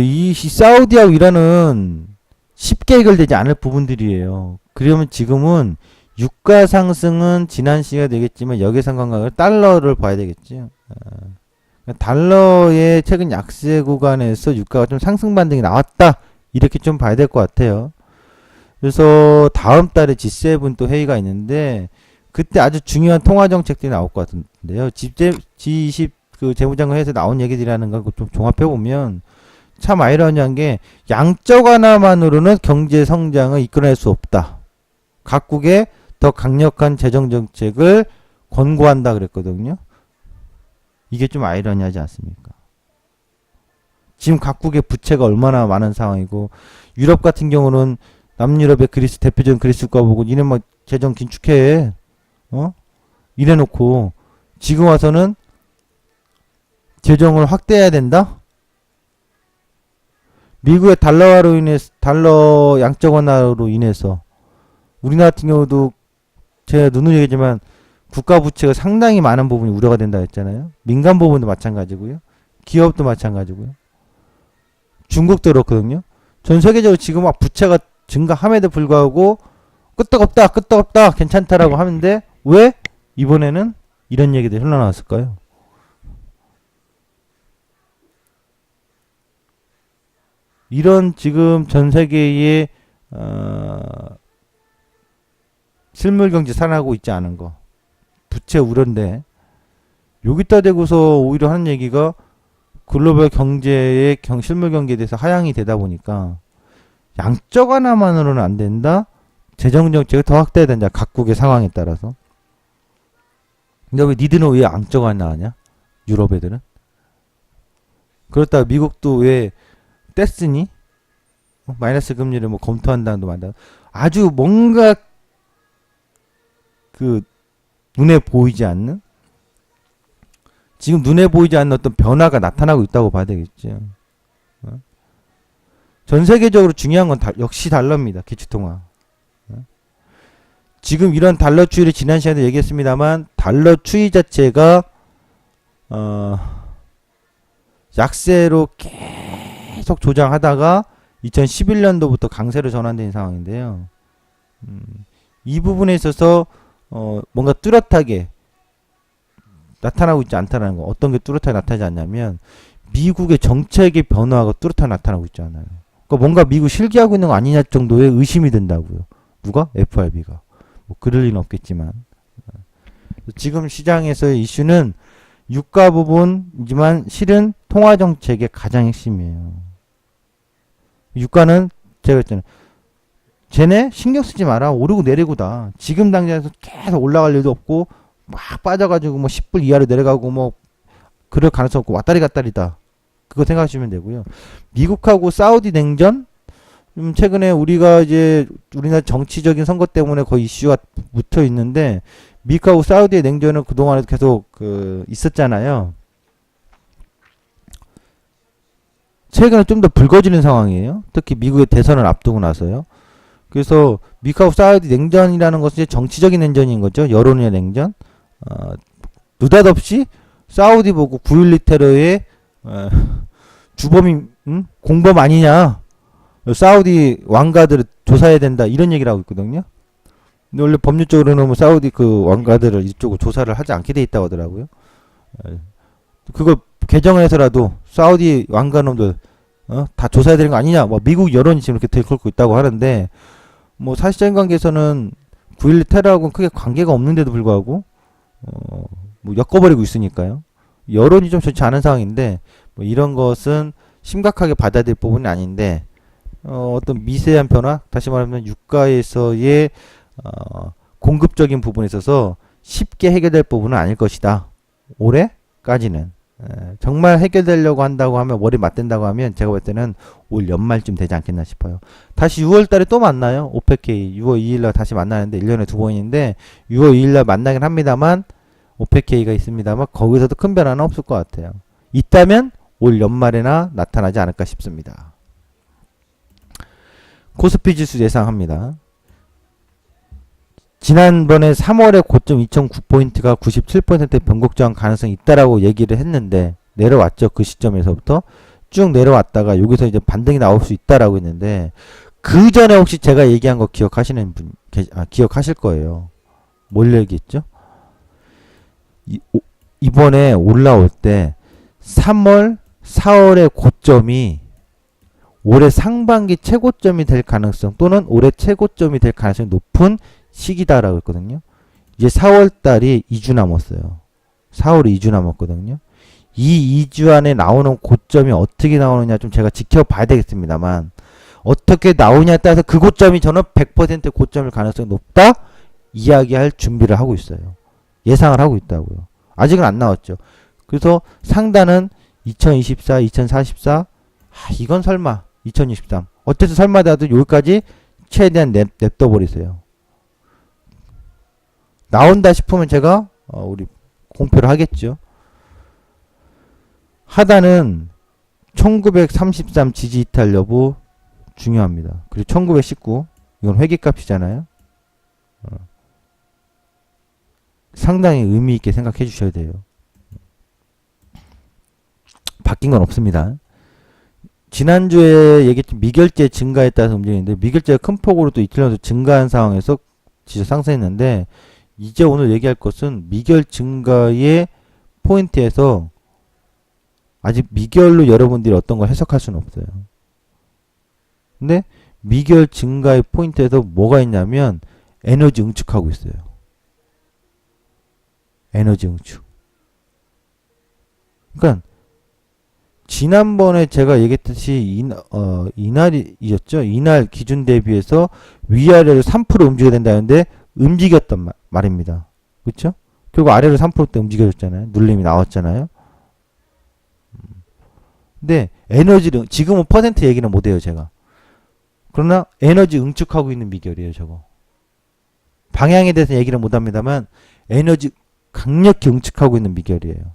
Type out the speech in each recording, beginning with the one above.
이 사우디하고 이란은 쉽게 해결되지 않을 부분들이에요. 그러면 지금은 유가 상승은 지난 시기가 되겠지만 역외상 감각을 달러를 봐야 되겠죠. 달러의 최근 약세 구간에서 유가가 좀 상승 반등이 나왔다. 이렇게 좀 봐야 될 것 같아요. 그래서 다음 달에 G7 또 회의가 있는데 그때 아주 중요한 통화 정책들이 나올 것 같은데요. G20 그 재무장관 회의에서 나온 얘기들이라는 걸 좀 종합해 보면 참 아이러니한 게 양적 완화만으로는 경제 성장을 이끌어낼 수 없다. 각국의 더 강력한 재정 정책을 권고한다 그랬거든요. 이게 좀 아이러니하지 않습니까? 지금 각국의 부채가 얼마나 많은 상황이고 유럽 같은 경우는 남유럽의 그리스 대표적인 그리스 국가 보고 니네 막 재정 긴축해 이래놓고 지금 와서는 재정을 확대해야 된다? 미국의 달러화로 인해서 달러 양적 완화로 인해서 우리나라 같은 경우도 제가 누누이 얘기했지만 국가 부채가 상당히 많은 부분이 우려가 된다 했잖아요. 민간 부분도 마찬가지고요. 기업도 마찬가지고요. 중국도 그렇거든요. 전 세계적으로 지금 막 부채가 증가함에도 불구하고 끄떡없다 끄떡없다 괜찮다라고 하는데 왜 이번에는 이런 얘기들이 흘러나왔을까요? 이런 지금 전 세계의 실물 경제 살아나고 있지 않은 거 부채 우려인데 여기다 대고서 오히려 하는 얘기가 글로벌 경제의 실물 경제에 대해서 하향이 되다 보니까 양적 하나만으로는 안 된다. 재정 정책을 더 확대해야 된다. 각국의 상황에 따라서. 근데 왜 니들은 왜 양적 하나 하냐? 유럽 애들은. 그렇다고 미국도 왜 떼쓰니? 마이너스 금리를 뭐 검토한다는 말다. 아주 뭔가 그 눈에 보이지 않는 지금 눈에 보이지 않는 어떤 변화가 나타나고 있다고 봐야 되겠죠. 전 세계적으로 중요한 건 역시 달러입니다. 기축통화. 지금 이런 달러 추이를 지난 시간에 얘기했습니다만 달러 추이 자체가 약세로 계속 조정하다가 2011년도부터 강세로 전환된 상황인데요. 이 부분에 있어서 뭔가 뚜렷하게 나타나고 있지 않다는 거. 어떤 게 뚜렷하게 나타나지 않냐면 미국의 정책의 변화가 뚜렷하게 나타나고 있지 않아요. 그러니까 뭔가 미국 실기하고 있는 거 아니냐 정도의 의심이 든다고요. 누가? FRB가. 뭐 그럴 리는 없겠지만 지금 시장에서의 이슈는 유가 부분이지만 실은 통화 정책의 가장 핵심이에요. 유가는 제가 했잖아요. 쟤네 신경 쓰지 마라. 오르고 내리고다. 지금 당장에서 계속 올라갈 일도 없고 막 빠져가지고 뭐 10불 이하로 내려가고 뭐 그럴 가능성 없고 왔다리 갔다리다. 그거 생각하시면 되고요. 미국하고 사우디 냉전? 최근에 우리가 이제 우리나라 정치적인 선거 때문에 거의 이슈가 묻혀 있는데 미국하고 사우디의 냉전은 그동안에도 계속 있었잖아요. 최근에 좀 더 불거지는 상황이에요. 특히 미국의 대선을 앞두고 나서요. 그래서 미국하고 사우디 냉전이라는 것은 이제 정치적인 냉전인 거죠. 여론의 냉전. 느닷없이 사우디 보고 9.12 테러의 주범이 공범 아니냐. 사우디 왕가들을 조사해야 된다. 이런 얘기를 하고 있거든요. 근데 원래 법률적으로는 뭐 사우디 그 왕가들을 이쪽으로 조사를 하지 않게 돼 있다고 하더라고요. 그걸 개정해서라도 사우디 왕가놈들 다 조사해야 되는 거 아니냐. 뭐 미국 여론이 지금 이렇게 들끓고 있다고 하는데 뭐 사실적인 관계에서는 9.12 테러하고는 크게 관계가 없는데도 불구하고 뭐 엮어버리고 있으니까요. 여론이 좀 좋지 않은 상황인데 뭐 이런 것은 심각하게 받아들일 부분이 아닌데 어떤 미세한 변화, 다시 말하면 유가에서의 공급적인 부분에 있어서 쉽게 해결될 부분은 아닐 것이다. 올해까지는. 정말 해결되려고 한다고 하면, 머리 맞댄다고 하면 제가 볼 때는 올 연말쯤 되지 않겠나 싶어요. 다시 6월 달에 또 만나요. 오페케이 6월 2일날 다시 만나는데 1년에 2번인데 6월 2일날 만나긴 합니다만 오페케이가 있습니다만 거기서도 큰 변화는 없을 것 같아요. 있다면 올 연말에나 나타나지 않을까 싶습니다. 코스피 지수 예상합니다. 지난번에 3월에 고점 2,009포인트가 97%의 변곡저항 가능성이 있다라고 얘기를 했는데 내려왔죠. 그 시점에서부터 쭉 내려왔다가 여기서 이제 반등이 나올 수 있다라고 했는데 그 전에 혹시 제가 얘기한 거 기억하시는 분 기억하실 거예요. 뭘 얘기했죠? 이번에 올라올 때 3월, 4월의 고점이 올해 상반기 최고점이 될 가능성 또는 올해 최고점이 될 가능성이 높은 시기다라고 했거든요. 이제 4월 달이 2주 남았어요. 4월이 2주 남았거든요. 이 2주 안에 나오는 고점이 어떻게 나오느냐 좀 제가 지켜봐야 되겠습니다만 어떻게 나오냐에 따라서 그 고점이 저는 100% 고점일 가능성이 높다 이야기할 준비를 하고 있어요. 예상을 하고 있다고요. 아직은 안 나왔죠. 그래서 상단은 2024, 2044 이건 설마 2023 어쨌든 설마라도 여기까지 최대한 냅둬버리세요. 나온다 싶으면 제가 우리 공표를 하겠죠. 하단은 1933 지지 이탈 여부 중요합니다. 그리고 1919 이건 회계값이잖아요. 상당히 의미 있게 생각해 주셔야 돼요. 바뀐 건 없습니다. 지난주에 얘기했던 미결제 증가에 따라서 움직이는데 미결제가 큰 폭으로 또 이틀 연속 증가한 상황에서 지수 상승했는데 이제 오늘 얘기할 것은 미결 증가의 포인트에서 아직 미결로 여러분들이 어떤 걸 해석할 수는 없어요. 근데 미결 증가의 포인트에서 뭐가 있냐면 에너지 응축하고 있어요. 에너지 응축. 그러니까 지난번에 제가 얘기했듯이 이날이었죠. 이날 기준 대비해서 위아래로 3% 움직여야 된다는데 움직였단 말입니다. 그렇죠? 결국 아래로 3%대 움직여졌잖아요. 눌림이 나왔잖아요. 근데 에너지를 지금은 퍼센트 얘기는 못해요 제가. 그러나 에너지 응축하고 있는 비결이에요 저거. 방향에 대해서 얘기를 못합니다만 에너지 강력히 응축하고 있는 비결이에요.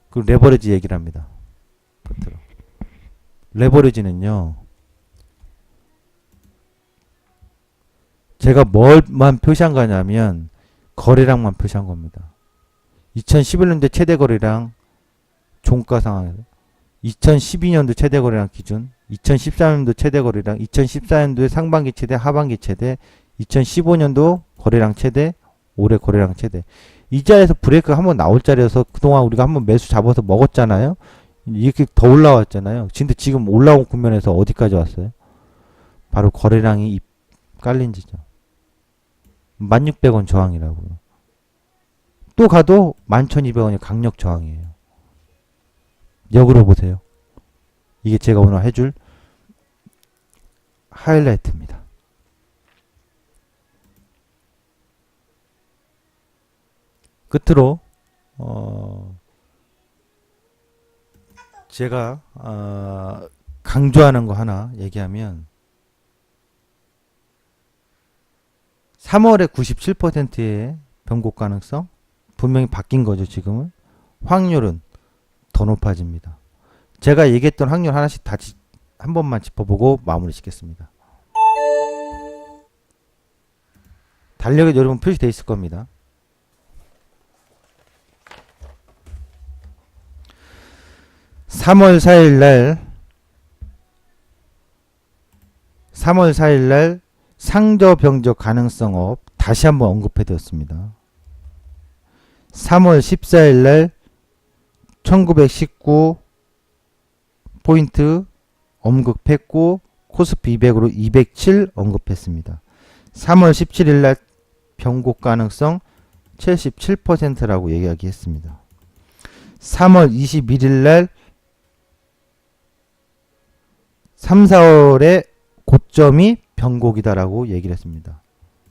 그리고 레버리지 얘기를 합니다. 끝으로. 레버리지는요. 제가 뭘만 표시한 거냐면 거래량만 표시한 겁니다. 2011년도 최대 거래량 종가 상황에서 2012년도 최대 거래량 기준 2013년도 최대 거래량 2014년도에 상반기 최대 하반기 최대 2015년도 거래량 최대 올해 거래량 최대 이 자리에서 브레이크가 한번 나올 자리여서 그동안 우리가 한번 매수 잡아서 먹었잖아요. 이렇게 더 올라왔잖아요. 근데 지금 올라온 국면에서 어디까지 왔어요? 바로 거래량이 깔린 지점 1600원 저항이라고요. 또 가도 11200원이 강력 저항이에요. 역으로 보세요. 이게 제가 오늘 해줄 하이라이트입니다. 끝으로 제가 강조하는 거 하나 얘기하면 3월에 97%의 변곡 가능성 분명히 바뀐 거죠. 지금은 확률은 더 높아집니다. 제가 얘기했던 확률 하나씩 다시 한 번만 짚어보고 마무리 짓겠습니다. 달력에 여러분 표시되어 있을 겁니다. 3월 4일날 상저병저 가능성 업 다시 한번 언급해 드렸습니다. 3월 14일날 1919 포인트 언급했고 코스피 200으로 207 언급했습니다. 3월 17일날 변곡 가능성 77%라고 이야기했습니다. 3월 21일날 3, 4월의 고점이 변곡이다라고 얘기를 했습니다.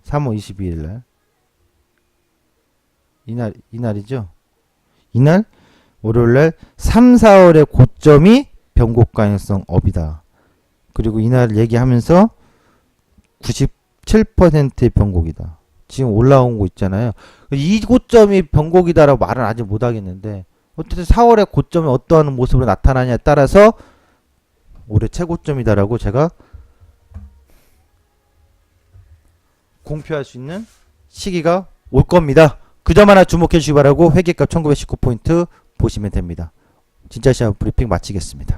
3월 22일날 이날이죠. 이날 월요일날 3, 4월의 고점이 변곡 가능성 업이다. 그리고 이날 얘기하면서 97%의 변곡이다. 지금 올라온 거 있잖아요. 이 고점이 변곡이다라고 말은 아직 못하겠는데 어쨌든 4월의 고점이 어떠한 모습으로 나타나냐에 따라서 올해 최고점이다라고 제가 공표할 수 있는 시기가 올 겁니다. 그 점 하나 주목해 주시기 바라고 회계값 1919포인트 보시면 됩니다. 진짜 시험 브리핑 마치겠습니다.